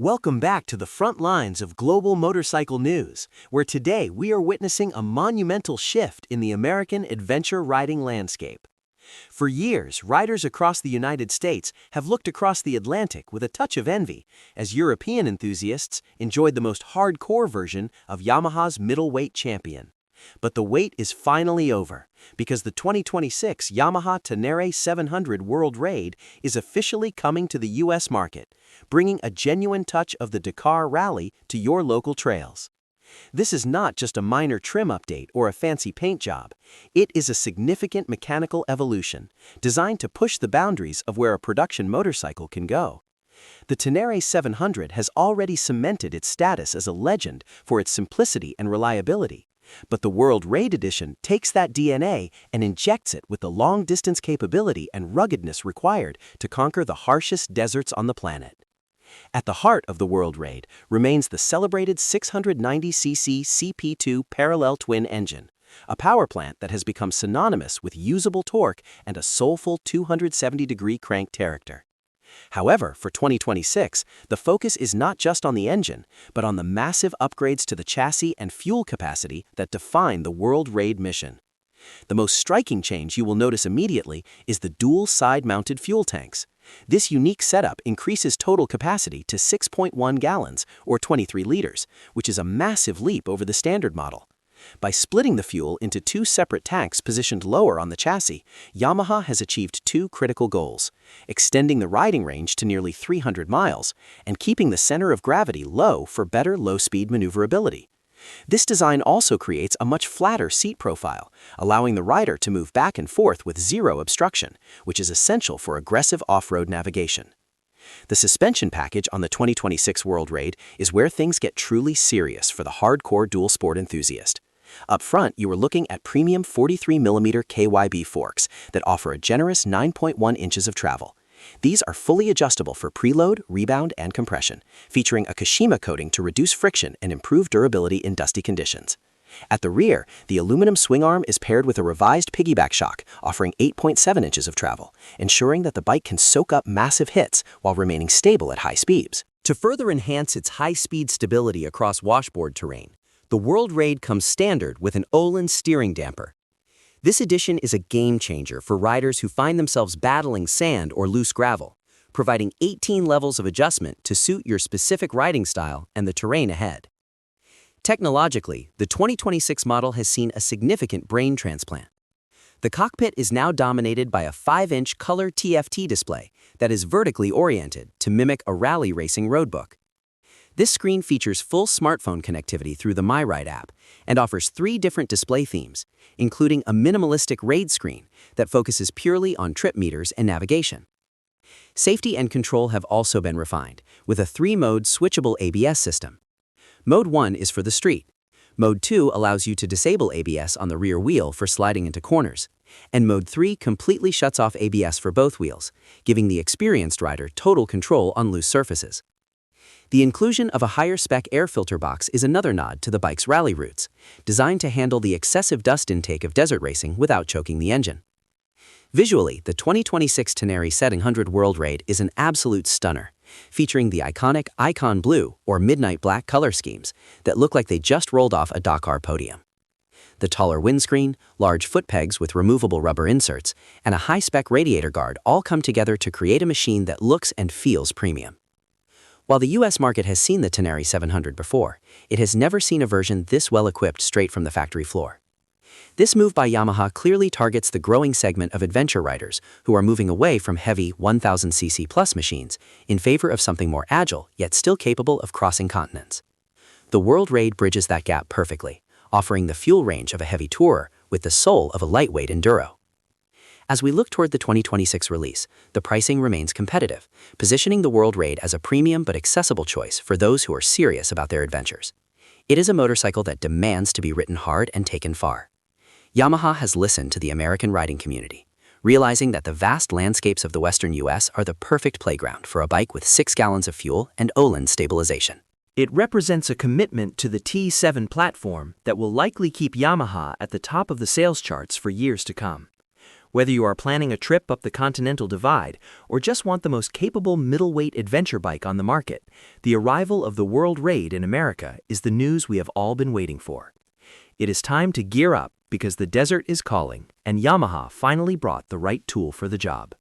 Welcome back to the front lines of global motorcycle news, where today we are witnessing a monumental shift in the American adventure riding landscape. For years, riders across the United States have looked across the Atlantic with a touch of envy, as European enthusiasts enjoyed the most hardcore version of Yamaha's middleweight champion. But the wait is finally over, because the 2026 Yamaha Tenere 700 World Raid is officially coming to the US market, bringing a genuine touch of the Dakar Rally to your local trails. This is not just a minor trim update or a fancy paint job. It is a significant mechanical evolution, designed to push the boundaries of where a production motorcycle can go. The Tenere 700 has already cemented its status as a legend for its simplicity and reliability. But the World Raid Edition takes that DNA and injects it with the long-distance capability and ruggedness required to conquer the harshest deserts on the planet. At the heart of the World Raid remains the celebrated 690cc CP2 parallel twin engine, a power plant that has become synonymous with usable torque and a soulful 270-degree crank character. However, for 2026, the focus is not just on the engine, but on the massive upgrades to the chassis and fuel capacity that define the World Raid mission. The most striking change you will notice immediately is the dual side-mounted fuel tanks. This unique setup increases total capacity to 6.1 gallons, or 23 liters, which is a massive leap over the standard model. By splitting the fuel into two separate tanks positioned lower on the chassis, Yamaha has achieved two critical goals: extending the riding range to nearly 300 miles and keeping the center of gravity low for better low-speed maneuverability. This design also creates a much flatter seat profile, allowing the rider to move back and forth with zero obstruction, which is essential for aggressive off-road navigation. The suspension package on the 2026 World Raid is where things get truly serious for the hardcore dual sport enthusiast. Up front, you are looking at premium 43mm KYB forks that offer a generous 9.1 inches of travel. These are fully adjustable for preload, rebound, and compression, featuring a Kashima coating to reduce friction and improve durability in dusty conditions. At the rear, the aluminum swing arm is paired with a revised piggyback shock, offering 8.7 inches of travel, ensuring that the bike can soak up massive hits while remaining stable at high speeds. To further enhance its high-speed stability across washboard terrain, the World Raid comes standard with an Öhlins steering damper. This addition is a game-changer for riders who find themselves battling sand or loose gravel, providing 18 levels of adjustment to suit your specific riding style and the terrain ahead. Technologically, the 2026 model has seen a significant brain transplant. The cockpit is now dominated by a 5-inch color TFT display that is vertically oriented to mimic a rally racing roadbook. This screen features full smartphone connectivity through the MyRide app and offers 3 different display themes, including a minimalistic raid screen that focuses purely on trip meters and navigation. Safety and control have also been refined, with a 3-mode switchable ABS system. Mode 1 is for the street. Mode 2 allows you to disable ABS on the rear wheel for sliding into corners. And Mode 3 completely shuts off ABS for both wheels, giving the experienced rider total control on loose surfaces. The inclusion of a higher-spec air filter box is another nod to the bike's rally roots, designed to handle the excessive dust intake of desert racing without choking the engine. Visually, the 2026 Tenere 700 World Raid is an absolute stunner, featuring the iconic Icon Blue or Midnight Black color schemes that look like they just rolled off a Dakar podium. The taller windscreen, large foot pegs with removable rubber inserts, and a high-spec radiator guard all come together to create a machine that looks and feels premium. While the US market has seen the Tenere 700 before, it has never seen a version this well equipped straight from the factory floor. This move by Yamaha clearly targets the growing segment of adventure riders who are moving away from heavy 1000cc plus machines in favor of something more agile yet still capable of crossing continents. The World Raid bridges that gap perfectly, offering the fuel range of a heavy tourer with the soul of a lightweight enduro. As we look toward the 2026 release, the pricing remains competitive, positioning the World Raid as a premium but accessible choice for those who are serious about their adventures. It is a motorcycle that demands to be ridden hard and taken far. Yamaha has listened to the American riding community, realizing that the vast landscapes of the western US are the perfect playground for a bike with 6 gallons of fuel and Öhlins stabilization. It represents a commitment to the T7 platform that will likely keep Yamaha at the top of the sales charts for years to come. Whether you are planning a trip up the Continental Divide or just want the most capable middleweight adventure bike on the market, the arrival of the World Raid in America is the news we have all been waiting for. It is time to gear up because the desert is calling, and Yamaha finally brought the right tool for the job.